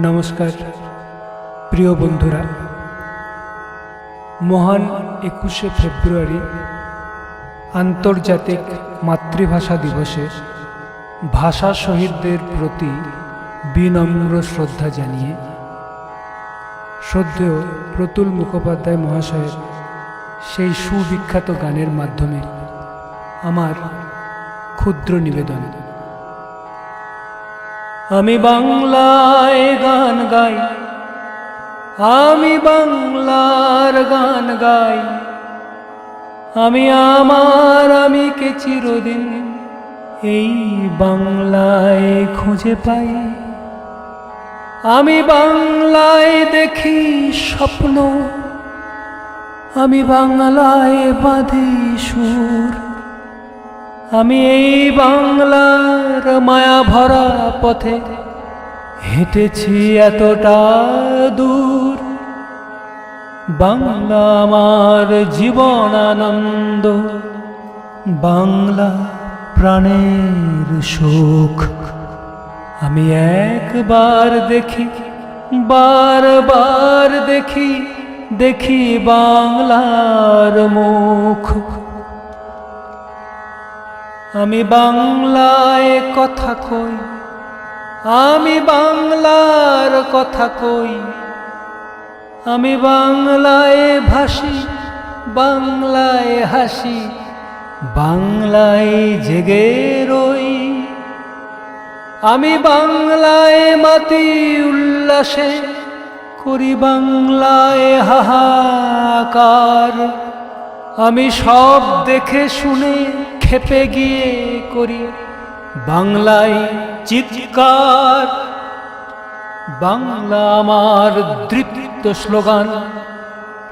নমস্কার প্রিয় বন্ধুরা, মহান 21শে ফেব্রুয়ারি আন্তর্জাতিক মাতৃভাষা দিবসে ভাষা শহীদদের প্রতি বিনম্র শ্রদ্ধা জানিয়ে শ্রদ্ধেয় প্রতুল মুখোপাধ্যায় মহাশয়ের সেই সুবিখ্যাত গানের মাধ্যমে আমার ক্ষুদ্র নিবেদন। আমি বাংলায় গান গাই, আমি বাংলার গান গাই, আমি কে চিরদিন এই বাংলায় খুঁজে পাই। আমি বাংলায় দেখি স্বপ্ন, আমি বাংলায় বাঁধি সুর, আমি এই বাংলার মায়া ভরা পথে হেঁটেছি এতটা দূর। বাংলা আমার জীবন আনন্দ, বাংলা প্রাণের সুখ। আমি একবার দেখি, বারবার দেখি, দেখি বাংলার মুখ। আমি বাংলায় কথা কই, আমি বাংলার কথা কই, আমি বাংলায় ভাসি, বাংলায় হাসি, বাংলায় জেগে রই। আমি বাংলায় মাতি উল্লাসে, করি বাংলায় হাহাকার। আমি সব দেখে শুনে খেপে গিয়ে করি বাংলায় চিৎকার। বাংলা আমার দৃপ্ত স্লোগান,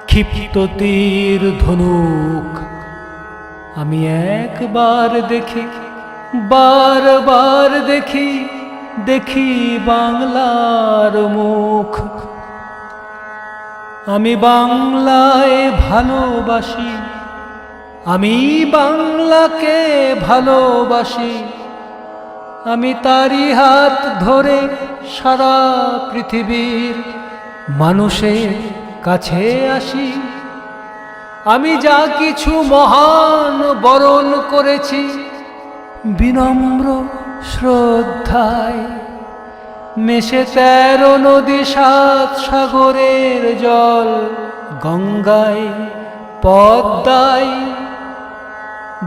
ক্ষিপ্ত তীর ধনুক। আমি একবার দেখি, বারবার দেখি, দেখি বাংলার মুখ। আমি বাংলায় ভালোবাসি, আমি বাংলাকে ভালোবাসি, আমি তারই হাত ধরে সারা পৃথিবীর মানুষের কাছে আসি। আমি যা কিছু মহান বরণ করেছি বিনম্র শ্রদ্ধায়, মেশে 13 নদী 7 সাগরের জল, গঙ্গায় পদ্মায়।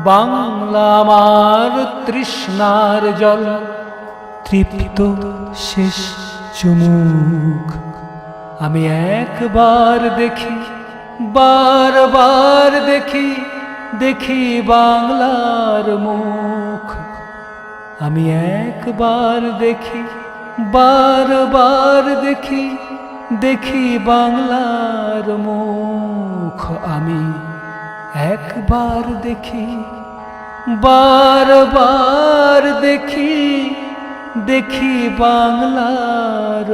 বাংলা আমার তৃষ্ণার জল, তৃপ্ত শেষ চুমুক। আমি একবার দেখি, বারবার দেখি, দেখি বাংলার মুখ। আমি একবার দেখি, বারবার দেখি, দেখি বাংলার মুখ। আমি একবার দেখি, বারবার দেখি, দেখি বাংলার